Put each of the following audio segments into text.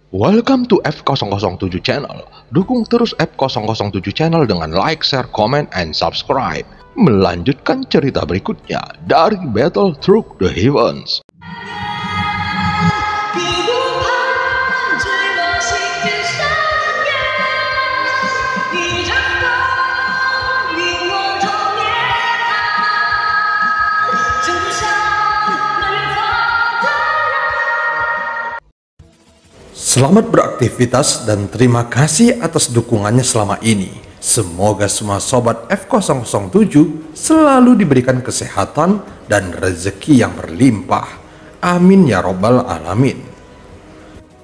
Welcome to F007 Channel. Dukung terus F007 Channel dengan like, share, comment, and subscribe. Melanjutkan cerita berikutnya dari Battle Through the Heavens. Selamat beraktivitas dan terima kasih atas dukungannya selama ini. Semoga semua sobat F007 selalu diberikan kesehatan dan rezeki yang berlimpah. Amin ya robbal alamin.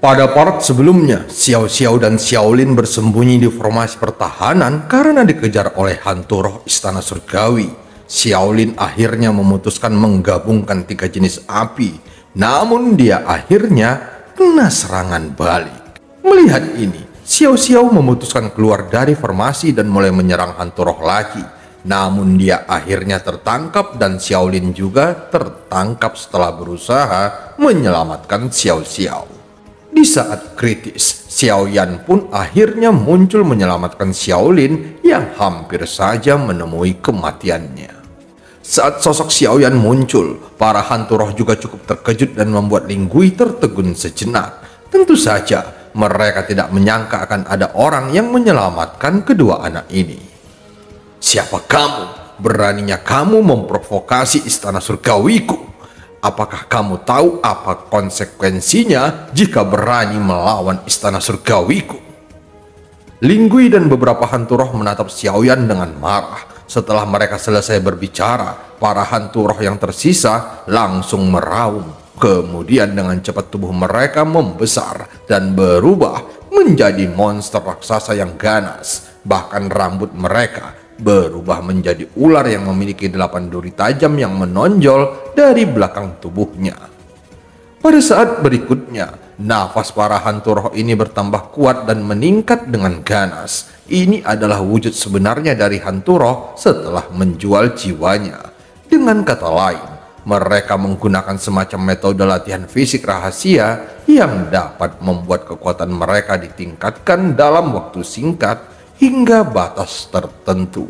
Pada part sebelumnya, Xiao Xiao dan Xiaolin bersembunyi di formasi pertahanan karena dikejar oleh hantu roh istana surgawi. Xiaolin akhirnya memutuskan menggabungkan 3 jenis api, namun dia akhirnya kena serangan balik. Melihat ini, Xiao Xiao memutuskan keluar dari formasi dan mulai menyerang hantu roh lagi. Namun dia akhirnya tertangkap dan Xiaolin juga tertangkap setelah berusaha menyelamatkan Xiao Xiao. Di saat kritis, Xiao Yan pun akhirnya muncul menyelamatkan Xiaolin yang hampir saja menemui kematiannya. Saat sosok Xiao Yan muncul, para hantu roh juga cukup terkejut dan membuat Ling Gui tertegun sejenak. Tentu saja, mereka tidak menyangka akan ada orang yang menyelamatkan kedua anak ini. Siapa kamu? Beraninya kamu memprovokasi istana surgawiku? Apakah kamu tahu apa konsekuensinya jika berani melawan istana surgawiku? Ling Gui dan beberapa hantu roh menatap Xiao Yan dengan marah. Setelah mereka selesai berbicara, para hantu roh yang tersisa langsung meraung. Kemudian dengan cepat tubuh mereka membesar dan berubah menjadi monster raksasa yang ganas. Bahkan rambut mereka berubah menjadi ular yang memiliki 8 duri tajam yang menonjol dari belakang tubuhnya. Pada saat berikutnya, nafas para hantu roh ini bertambah kuat dan meningkat dengan ganas. Ini adalah wujud sebenarnya dari hantu roh setelah menjual jiwanya. Dengan kata lain, mereka menggunakan semacam metode latihan fisik rahasia yang dapat membuat kekuatan mereka ditingkatkan dalam waktu singkat hingga batas tertentu.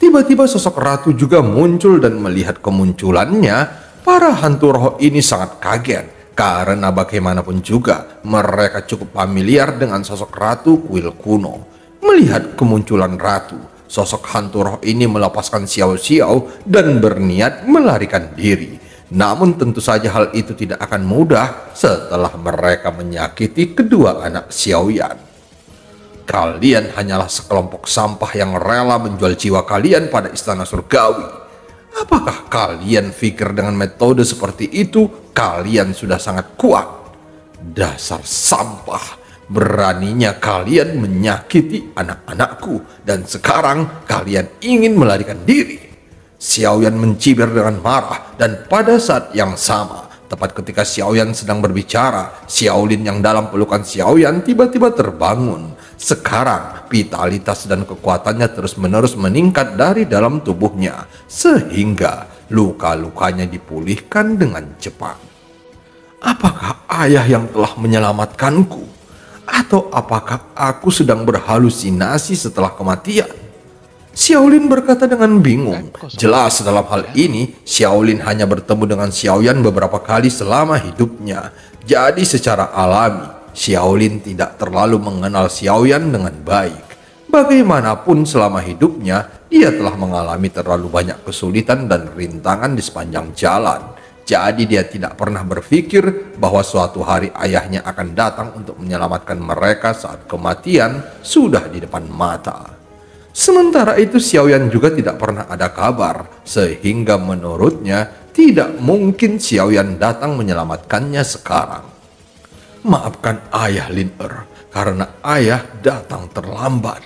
Tiba-tiba sosok ratu juga muncul dan melihat kemunculannya, para hantu roh ini sangat kaget. Karena bagaimanapun juga, mereka cukup familiar dengan sosok ratu kuil kuno. Melihat kemunculan ratu, sosok hantu roh ini melepaskan Xiao Xiao dan berniat melarikan diri. Namun tentu saja hal itu tidak akan mudah setelah mereka menyakiti kedua anak Xiao Yan. Kalian hanyalah sekelompok sampah yang rela menjual jiwa kalian pada istana surgawi. Apakah kalian pikir dengan metode seperti itu kalian sudah sangat kuat? Dasar sampah! Beraninya kalian menyakiti anak-anakku dan sekarang kalian ingin melarikan diri. Xiao Yan mencibir dengan marah dan pada saat yang sama, tepat ketika Xiao Yan sedang berbicara, Xiaolin yang dalam pelukan Xiao Yan tiba-tiba terbangun. Sekarang vitalitas dan kekuatannya terus-menerus meningkat dari dalam tubuhnya sehingga luka-lukanya dipulihkan dengan cepat. Apakah ayah yang telah menyelamatkanku? Atau apakah aku sedang berhalusinasi setelah kematian? Xiaolin berkata dengan bingung. Jelas dalam hal ini, Xiaolin hanya bertemu dengan Xiao Yan beberapa kali selama hidupnya. Jadi secara alami, Xiaolin tidak terlalu mengenal Xiao Yan dengan baik. Bagaimanapun selama hidupnya, dia telah mengalami terlalu banyak kesulitan dan rintangan di sepanjang jalan. Jadi dia tidak pernah berpikir bahwa suatu hari ayahnya akan datang untuk menyelamatkan mereka saat kematian sudah di depan mata. Sementara itu Xiao Yan juga tidak pernah ada kabar, sehingga menurutnya tidak mungkin Xiao Yan datang menyelamatkannya sekarang. Maafkan ayah Lin Er, karena ayah datang terlambat.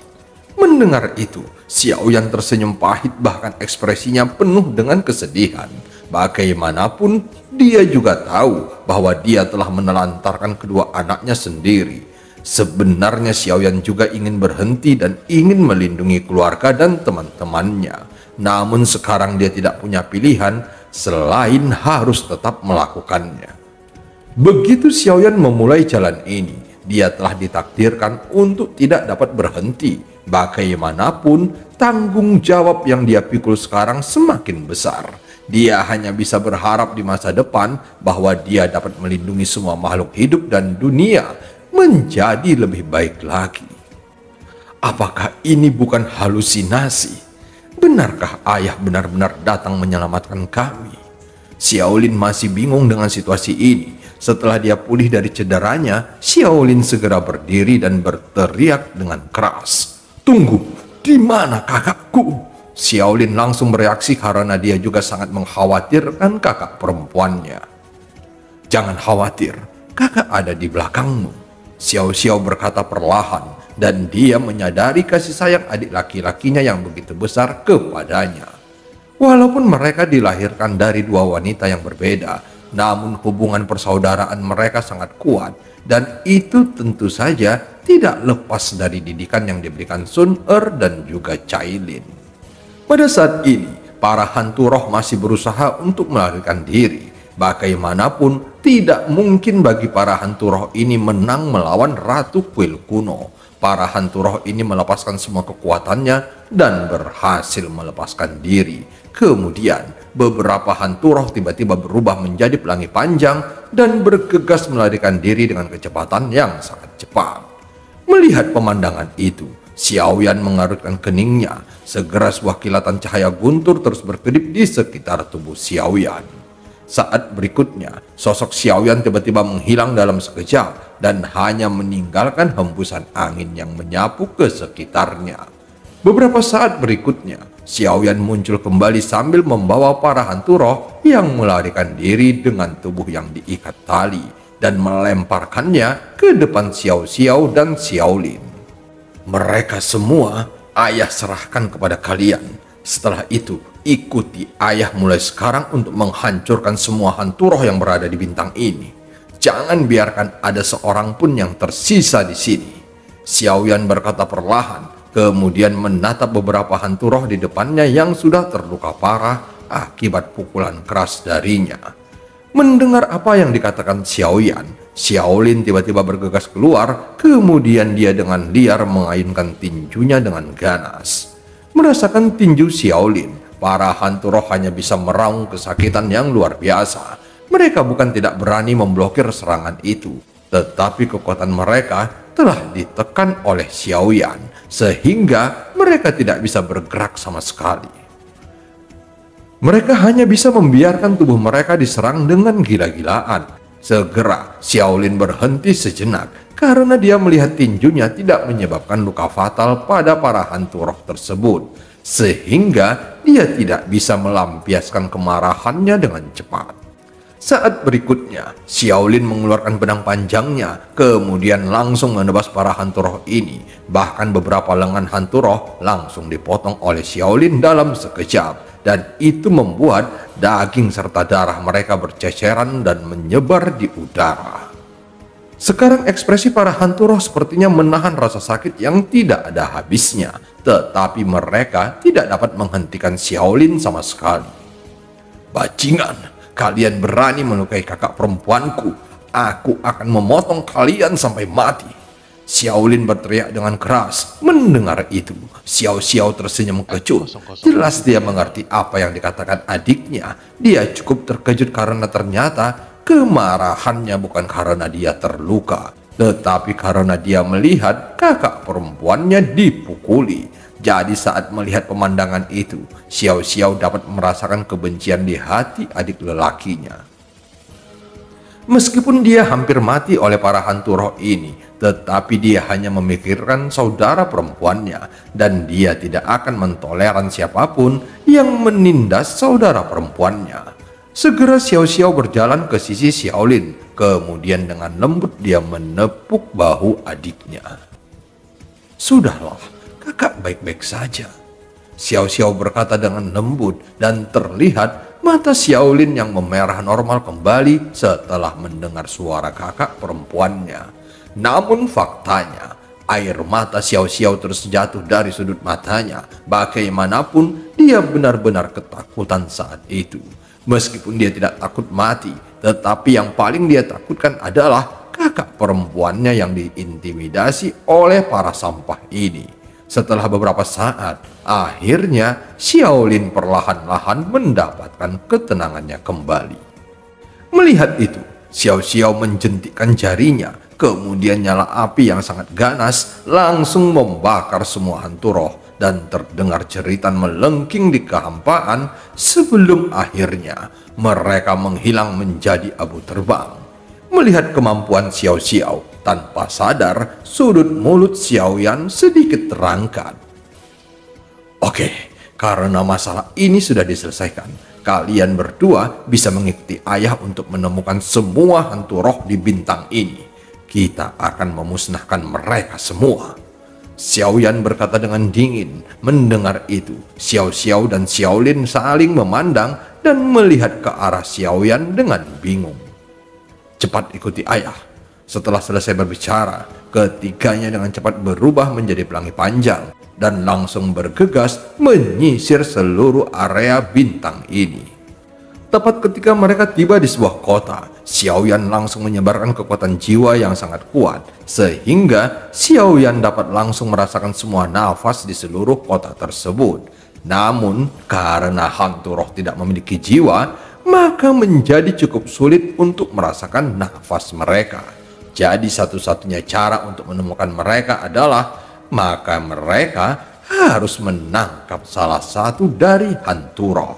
Mendengar itu, Xiao Yan tersenyum pahit bahkan ekspresinya penuh dengan kesedihan. Bagaimanapun, dia juga tahu bahwa dia telah menelantarkan kedua anaknya sendiri. Sebenarnya Xiao Yan juga ingin berhenti dan ingin melindungi keluarga dan teman-temannya. Namun sekarang dia tidak punya pilihan selain harus tetap melakukannya. Begitu Xiao Yan memulai jalan ini, dia telah ditakdirkan untuk tidak dapat berhenti. Bagaimanapun, tanggung jawab yang dia pikul sekarang semakin besar. Dia hanya bisa berharap di masa depan bahwa dia dapat melindungi semua makhluk hidup dan dunia menjadi lebih baik lagi. Apakah ini bukan halusinasi? Benarkah ayah benar-benar datang menyelamatkan kami? Xiaolin masih bingung dengan situasi ini. Setelah dia pulih dari cederanya, Xiaolin segera berdiri dan berteriak dengan keras. "Tunggu, di mana kakakku?" Xiaolin langsung bereaksi karena dia juga sangat mengkhawatirkan kakak perempuannya. "Jangan khawatir, kakak ada di belakangmu," Xiao Xiao berkata perlahan, dan dia menyadari kasih sayang adik laki-lakinya yang begitu besar kepadanya. Walaupun mereka dilahirkan dari dua wanita yang berbeda, namun hubungan persaudaraan mereka sangat kuat, dan itu tentu saja tidak lepas dari didikan yang diberikan Sun Er dan juga Cailin. Pada saat ini, para hantu roh masih berusaha untuk melarikan diri. Bagaimanapun, tidak mungkin bagi para hantu roh ini menang melawan Ratu Kuil Kuno. Para hantu roh ini melepaskan semua kekuatannya dan berhasil melepaskan diri. Kemudian, beberapa hantu roh tiba-tiba berubah menjadi pelangi panjang dan bergegas melarikan diri dengan kecepatan yang sangat cepat. Melihat pemandangan itu, Xiaoyan mengarutkan keningnya. Segera sebuah kilatan cahaya guntur terus berkedip di sekitar tubuh Xiaoyan. Saat berikutnya, sosok Xiaoyan tiba-tiba menghilang dalam sekejap dan hanya meninggalkan hembusan angin yang menyapu ke sekitarnya. Beberapa saat berikutnya, Xiaoyan muncul kembali sambil membawa para hantu roh yang melarikan diri dengan tubuh yang diikat tali dan melemparkannya ke depan Xiao Xiao dan Xiaolin. "Mereka semua ayah serahkan kepada kalian. Setelah itu, ikuti ayah mulai sekarang untuk menghancurkan semua hantu roh yang berada di bintang ini. Jangan biarkan ada seorang pun yang tersisa di sini." Xiaoyan berkata perlahan, kemudian menatap beberapa hantu roh di depannya yang sudah terluka parah akibat pukulan keras darinya. Mendengar apa yang dikatakan Xiaoyan, Xiaolin tiba-tiba bergegas keluar, kemudian dia dengan liar mengayunkan tinjunya dengan ganas. Merasakan tinju Xiaolin, para hantu roh hanya bisa meraung kesakitan yang luar biasa. Mereka bukan tidak berani memblokir serangan itu, tetapi kekuatan mereka telah ditekan oleh Xiaoyan, sehingga mereka tidak bisa bergerak sama sekali. Mereka hanya bisa membiarkan tubuh mereka diserang dengan gila-gilaan. Segera, Xiaolin berhenti sejenak karena dia melihat tinjunya tidak menyebabkan luka fatal pada para hantu roh tersebut, sehingga dia tidak bisa melampiaskan kemarahannya dengan cepat. Saat berikutnya, Xiaolin mengeluarkan pedang panjangnya, kemudian langsung menebas para hantu roh ini. Bahkan beberapa lengan hantu roh langsung dipotong oleh Xiaolin dalam sekejap. Dan itu membuat daging serta darah mereka berceceran dan menyebar di udara. Sekarang ekspresi para hantu roh sepertinya menahan rasa sakit yang tidak ada habisnya. Tetapi mereka tidak dapat menghentikan Xiaolin sama sekali. "Bajingan, kalian berani melukai kakak perempuanku. Aku akan memotong kalian sampai mati." Xiaolin berteriak dengan keras. Mendengar itu, Xiao Xiao tersenyum kecut. Jelas dia mengerti apa yang dikatakan adiknya. Dia cukup terkejut karena ternyata kemarahannya bukan karena dia terluka, tetapi karena dia melihat kakak perempuannya dipukuli. Jadi saat melihat pemandangan itu, Xiao Xiao dapat merasakan kebencian di hati adik lelakinya. Meskipun dia hampir mati oleh para hantu roh ini, tetapi dia hanya memikirkan saudara perempuannya, dan dia tidak akan mentoleran siapapun yang menindas saudara perempuannya. Segera Xiao Xiao berjalan ke sisi Xiaolin, kemudian dengan lembut dia menepuk bahu adiknya. "Sudahlah, kakak baik-baik saja," Xiao Xiao berkata dengan lembut, dan terlihat mata Xiaolin yang memerah normal kembali setelah mendengar suara kakak perempuannya. Namun faktanya, air mata Xiao Xiao terus jatuh dari sudut matanya. Bagaimanapun, dia benar-benar ketakutan saat itu. Meskipun dia tidak takut mati, tetapi yang paling dia takutkan adalah kakak perempuannya yang diintimidasi oleh para sampah ini. Setelah beberapa saat, akhirnya Xiaolin perlahan-lahan mendapatkan ketenangannya kembali. Melihat itu, Xiao Xiao menjentikkan jarinya, kemudian nyala api yang sangat ganas langsung membakar semua hantu roh dan terdengar jeritan melengking di kehampaan sebelum akhirnya mereka menghilang menjadi abu terbang. Melihat kemampuan Xiao Xiao, tanpa sadar sudut mulut Xiaoyan sedikit terangkat. Oke, karena masalah ini sudah diselesaikan, kalian berdua bisa mengikuti ayah untuk menemukan semua hantu roh di bintang ini. Kita akan memusnahkan mereka semua. Xiaoyan berkata dengan dingin. Mendengar itu, Xiao Xiao dan Xiaolin saling memandang dan melihat ke arah Xiaoyan dengan bingung. Cepat ikuti ayah. Setelah selesai berbicara, ketiganya dengan cepat berubah menjadi pelangi panjang dan langsung bergegas menyisir seluruh area bintang ini. Tepat ketika mereka tiba di sebuah kota, Xiaoyan langsung menyebarkan kekuatan jiwa yang sangat kuat, sehingga Xiaoyan dapat langsung merasakan semua nafas di seluruh kota tersebut. Namun, karena hantu roh tidak memiliki jiwa, maka menjadi cukup sulit untuk merasakan nafas mereka. Jadi satu-satunya cara untuk menemukan mereka adalah, maka mereka harus menangkap salah satu dari hantu roh.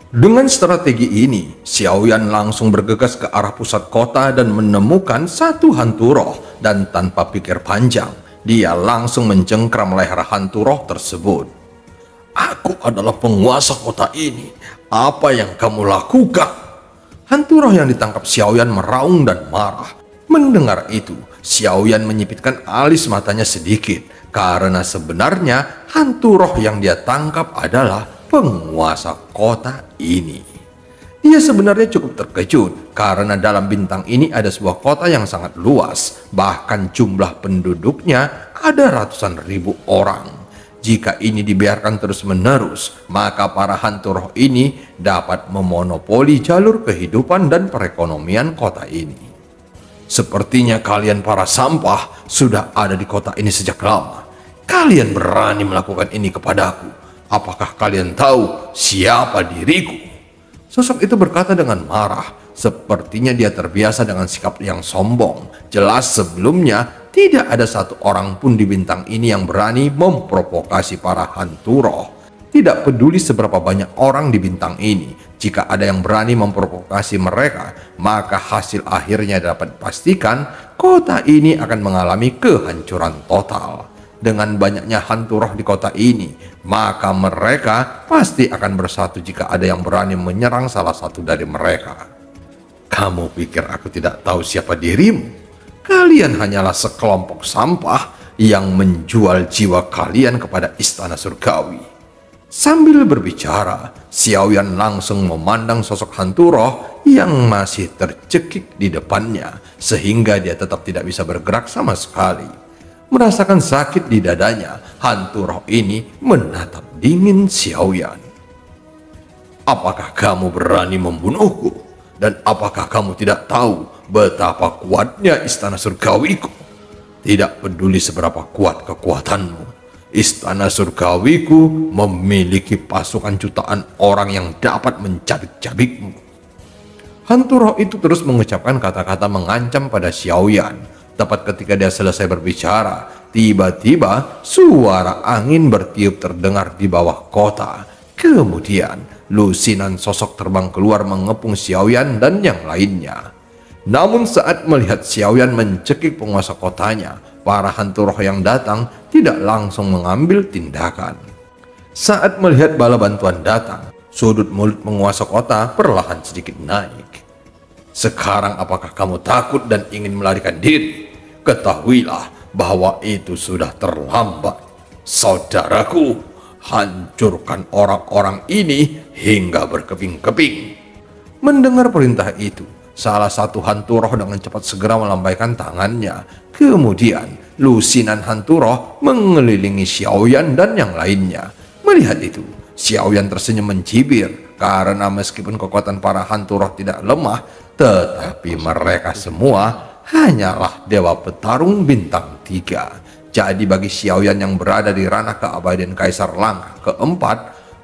Dengan strategi ini, Xiaoyan langsung bergegas ke arah pusat kota dan menemukan satu hantu roh, dan tanpa pikir panjang, dia langsung mencengkram leher hantu roh tersebut. Aku adalah penguasa kota ini. Apa yang kamu lakukan? Hantu roh yang ditangkap Xiaoyan meraung dan marah. Mendengar itu, Xiaoyan menyipitkan alis matanya sedikit, karena sebenarnya hantu roh yang dia tangkap adalah penguasa kota ini. Dia sebenarnya cukup terkejut karena dalam bintang ini ada sebuah kota yang sangat luas, bahkan jumlah penduduknya ada ratusan ribu orang. Jika ini dibiarkan terus-menerus, maka para hantu roh ini dapat memonopoli jalur kehidupan dan perekonomian kota ini. Sepertinya kalian para sampah sudah ada di kota ini sejak lama. Kalian berani melakukan ini kepadaku. Apakah kalian tahu siapa diriku? Sosok itu berkata dengan marah. Sepertinya dia terbiasa dengan sikap yang sombong. Jelas sebelumnya tidak ada satu orang pun di bintang ini yang berani memprovokasi para hantu roh. Tidak peduli seberapa banyak orang di bintang ini, jika ada yang berani memprovokasi mereka, maka hasil akhirnya dapat dipastikan kota ini akan mengalami kehancuran total. Dengan banyaknya hantu roh di kota ini, maka mereka pasti akan bersatu jika ada yang berani menyerang salah satu dari mereka. Kamu pikir aku tidak tahu siapa dirimu? Kalian hanyalah sekelompok sampah yang menjual jiwa kalian kepada istana surgawi. Sambil berbicara, Xiaoyan langsung memandang sosok hantu roh yang masih tercekik di depannya, sehingga dia tetap tidak bisa bergerak sama sekali. Merasakan sakit di dadanya, hantu roh ini menatap dingin Xiaoyan. Apakah kamu berani membunuhku? Dan apakah kamu tidak tahu betapa kuatnya istana surgawiku? Tidak peduli seberapa kuat kekuatanmu, istana surgawiku memiliki pasukan jutaan orang yang dapat mencabik-cabikmu. Hantu roh itu terus mengucapkan kata-kata mengancam pada Xiaoyan. Tepat ketika dia selesai berbicara, tiba-tiba suara angin bertiup terdengar di bawah kota. Kemudian lusinan sosok terbang keluar mengepung Xiaoyan dan yang lainnya. Namun saat melihat Xiaoyan mencekik penguasa kotanya, para hantu roh yang datang tidak langsung mengambil tindakan. Saat melihat bala bantuan datang, sudut mulut penguasa kota perlahan sedikit naik. Sekarang apakah kamu takut dan ingin melarikan diri? Ketahuilah bahwa itu sudah terlambat. Saudaraku, hancurkan orang-orang ini hingga berkeping-keping. Mendengar perintah itu, salah satu hantu roh dengan cepat segera melambaikan tangannya. Kemudian, lusinan hantu roh mengelilingi Xiaoyan dan yang lainnya. Melihat itu, Xiaoyan tersenyum mencibir karena meskipun kekuatan para hantu roh tidak lemah, tetapi mereka semua hanyalah Dewa Petarung Bintang 3. Jadi bagi Xiaoyan yang berada di ranah keabadian Kaisar langkah keempat,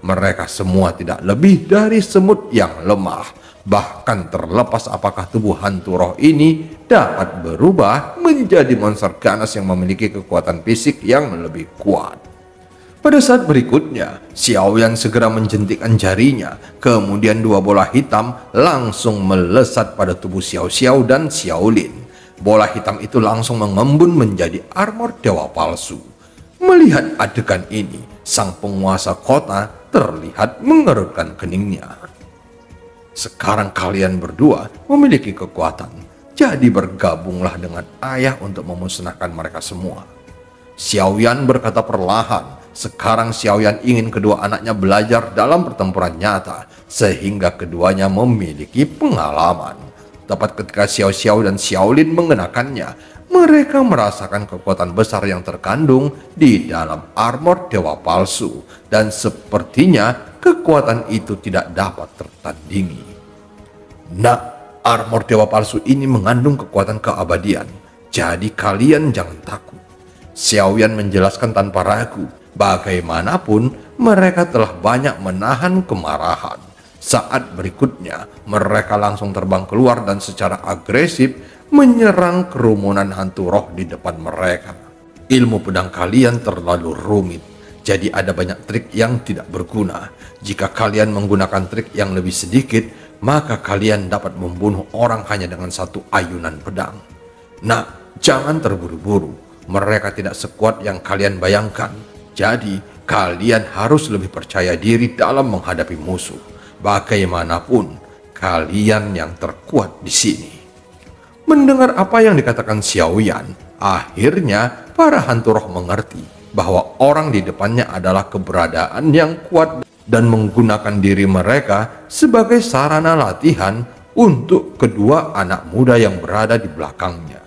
mereka semua tidak lebih dari semut yang lemah. Bahkan terlepas apakah tubuh hantu roh ini dapat berubah menjadi monster ganas yang memiliki kekuatan fisik yang lebih kuat. Pada saat berikutnya, Xiaoyan segera menjentikkan jarinya, kemudian dua bola hitam langsung melesat pada tubuh Xiao Xiao dan Xiaolin. Bola hitam itu langsung mengembun menjadi armor dewa palsu. Melihat adegan ini, sang penguasa kota terlihat mengerutkan keningnya. Sekarang kalian berdua memiliki kekuatan, jadi bergabunglah dengan ayah untuk memusnahkan mereka semua. Xiaoyan berkata perlahan. Sekarang Xiaoyan ingin kedua anaknya belajar dalam pertempuran nyata, sehingga keduanya memiliki pengalaman. Tepat ketika Xiao Xiao dan Xiaolin mengenakannya, mereka merasakan kekuatan besar yang terkandung di dalam armor dewa palsu, dan sepertinya kekuatan itu tidak dapat tertandingi. Nah, armor dewa palsu ini mengandung kekuatan keabadian, jadi kalian jangan takut. Xiaoyan menjelaskan tanpa ragu. Bagaimanapun, mereka telah banyak menahan kemarahan. Saat berikutnya, mereka langsung terbang keluar dan secara agresif menyerang kerumunan hantu roh di depan mereka. Ilmu pedang kalian terlalu rumit, jadi ada banyak trik yang tidak berguna. Jika kalian menggunakan trik yang lebih sedikit, maka kalian dapat membunuh orang hanya dengan satu ayunan pedang. Nah, jangan terburu-buru. Mereka tidak sekuat yang kalian bayangkan. Jadi, kalian harus lebih percaya diri dalam menghadapi musuh. Bagaimanapun, kalian yang terkuat di sini. Mendengar apa yang dikatakan Xiaoyan, akhirnya para hantu roh mengerti bahwa orang di depannya adalah keberadaan yang kuat dan menggunakan diri mereka sebagai sarana latihan untuk kedua anak muda yang berada di belakangnya.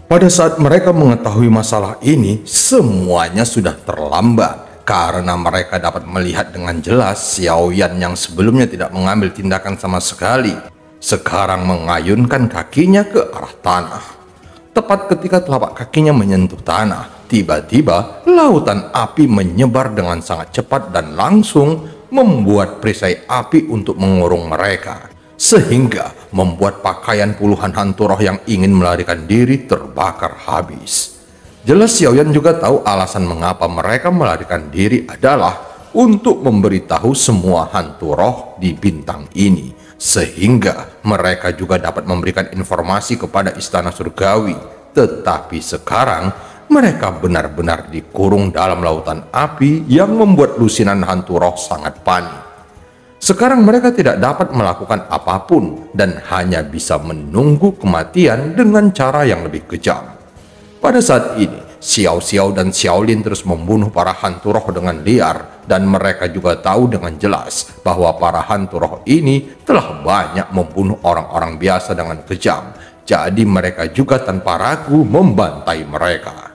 Pada saat mereka mengetahui masalah ini, semuanya sudah terlambat karena mereka dapat melihat dengan jelas Xiaoyan yang sebelumnya tidak mengambil tindakan sama sekali, sekarang mengayunkan kakinya ke arah tanah. Tepat ketika telapak kakinya menyentuh tanah, tiba-tiba lautan api menyebar dengan sangat cepat dan langsung membuat perisai api untuk mengurung mereka, sehingga membuat pakaian puluhan hantu roh yang ingin melarikan diri terbakar habis. Jelas Xiaoyan juga tahu alasan mengapa mereka melarikan diri adalah untuk memberitahu semua hantu roh di bintang ini, sehingga mereka juga dapat memberikan informasi kepada istana surgawi. Tetapi sekarang mereka benar-benar dikurung dalam lautan api yang membuat lusinan hantu roh sangat panik. Sekarang mereka tidak dapat melakukan apapun dan hanya bisa menunggu kematian dengan cara yang lebih kejam. Pada saat ini, Xiao Xiao dan Xiaolin terus membunuh para hantu roh dengan liar, dan mereka juga tahu dengan jelas bahwa para hantu roh ini telah banyak membunuh orang-orang biasa dengan kejam. Jadi mereka juga tanpa ragu membantai mereka.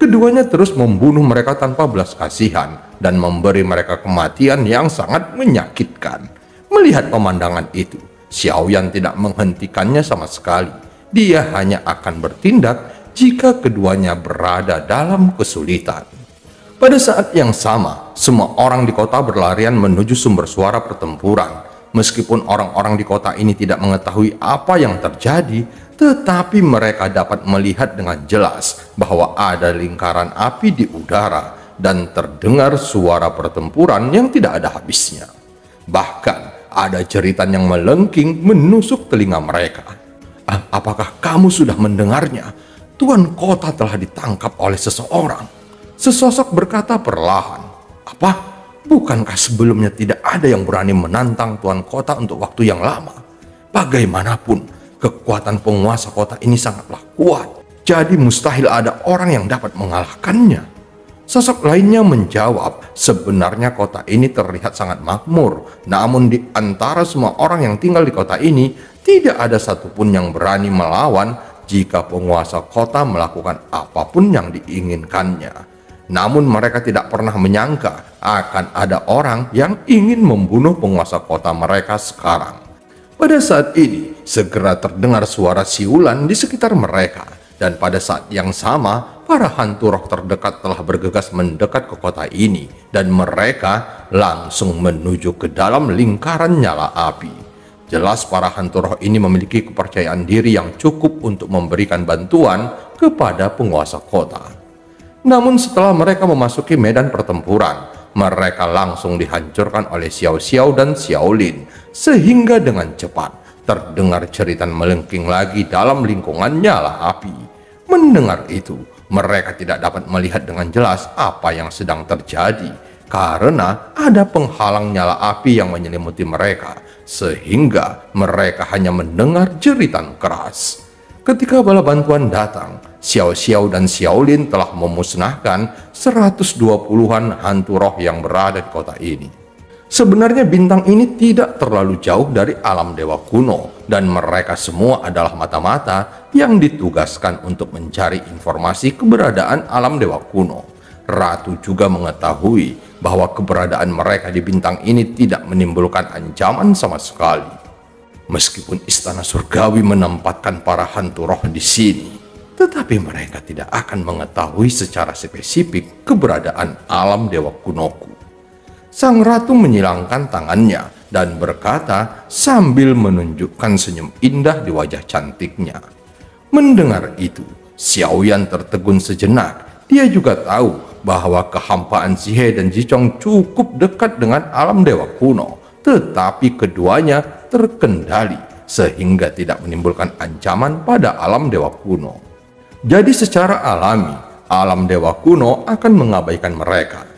Keduanya terus membunuh mereka tanpa belas kasihan dan memberi mereka kematian yang sangat menyakitkan. Melihat pemandangan itu, Xiaoyan tidak menghentikannya sama sekali. Dia hanya akan bertindak jika keduanya berada dalam kesulitan. Pada saat yang sama, semua orang di kota berlarian menuju sumber suara pertempuran. Meskipun orang-orang di kota ini tidak mengetahui apa yang terjadi, tetapi mereka dapat melihat dengan jelas bahwa ada lingkaran api di udara dan terdengar suara pertempuran yang tidak ada habisnya. Bahkan ada jeritan yang melengking menusuk telinga mereka. Apakah kamu sudah mendengarnya? Tuan kota telah ditangkap oleh seseorang. Sesosok berkata perlahan. Apa? Bukankah sebelumnya tidak ada yang berani menantang tuan kota untuk waktu yang lama? Bagaimanapun, kekuatan penguasa kota ini sangatlah kuat. Jadi mustahil ada orang yang dapat mengalahkannya. Sosok lainnya menjawab, sebenarnya kota ini terlihat sangat makmur. Namun di antara semua orang yang tinggal di kota ini, tidak ada satupun yang berani melawan jika penguasa kota melakukan apapun yang diinginkannya. Namun mereka tidak pernah menyangka akan ada orang yang ingin membunuh penguasa kota mereka sekarang. Pada saat ini, segera terdengar suara siulan di sekitar mereka. Dan pada saat yang sama, para hantu roh terdekat telah bergegas mendekat ke kota ini. Dan mereka langsung menuju ke dalam lingkaran nyala api. Jelas para hantu roh ini memiliki kepercayaan diri yang cukup untuk memberikan bantuan kepada penguasa kota. Namun setelah mereka memasuki medan pertempuran, mereka langsung dihancurkan oleh Xiao Xiao dan Xiaolin, sehingga dengan cepat terdengar jeritan melengking lagi dalam lingkungan nyala api. Mendengar itu, mereka tidak dapat melihat dengan jelas apa yang sedang terjadi, karena ada penghalang nyala api yang menyelimuti mereka, sehingga mereka hanya mendengar jeritan keras. Ketika bala bantuan datang, Xiao Xiao dan Xiaolin telah memusnahkan 120-an hantu roh yang berada di kota ini. Sebenarnya bintang ini tidak terlalu jauh dari alam dewa kuno, dan mereka semua adalah mata-mata yang ditugaskan untuk mencari informasi keberadaan alam dewa kuno. Ratu juga mengetahui bahwa keberadaan mereka di bintang ini tidak menimbulkan ancaman sama sekali. Meskipun istana surgawi menempatkan para hantu roh di sini, tetapi mereka tidak akan mengetahui secara spesifik keberadaan alam dewa kunoku. Sang ratu menyilangkan tangannya dan berkata sambil menunjukkan senyum indah di wajah cantiknya. Mendengar itu, Xiaoyan tertegun sejenak. Dia juga tahu bahwa kehampaan Zihe dan Zichong cukup dekat dengan alam dewa kuno, tetapi keduanya terkendali sehingga tidak menimbulkan ancaman pada alam dewa kuno. Jadi secara alami, alam dewa kuno akan mengabaikan mereka.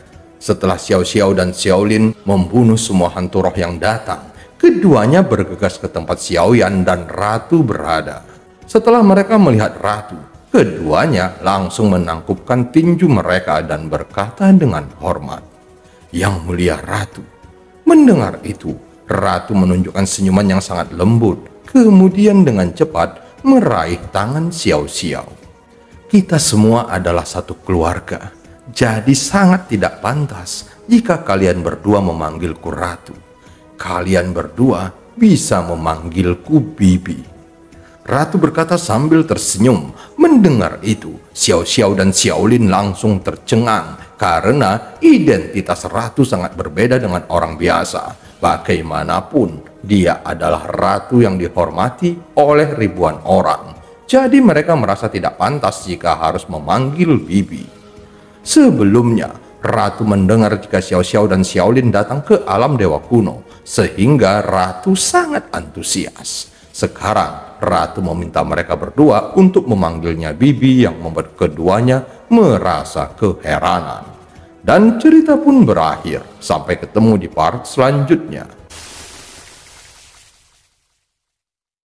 Setelah Xiao Xiao dan Xiaolin membunuh semua hantu roh yang datang, keduanya bergegas ke tempat Xiaoyan dan Ratu berada. Setelah mereka melihat Ratu, keduanya langsung menangkupkan tinju mereka dan berkata dengan hormat, "Yang mulia Ratu." Mendengar itu, Ratu menunjukkan senyuman yang sangat lembut, kemudian dengan cepat meraih tangan Xiao Xiao. "Kita semua adalah satu keluarga, jadi sangat tidak pantas jika kalian berdua memanggilku Ratu. Kalian berdua bisa memanggilku Bibi." Ratu berkata sambil tersenyum. Mendengar itu, Xiao Xiao dan Xiaolin langsung tercengang karena identitas Ratu sangat berbeda dengan orang biasa. Bagaimanapun, dia adalah ratu yang dihormati oleh ribuan orang. Jadi mereka merasa tidak pantas jika harus memanggil Bibi. Sebelumnya, Ratu mendengar jika Xiao Xiao dan Xiaolin datang ke alam dewa kuno, sehingga Ratu sangat antusias. Sekarang, Ratu meminta mereka berdua untuk memanggilnya Bibi yang membuat keduanya merasa keheranan. Dan cerita pun berakhir. Sampai ketemu di part selanjutnya.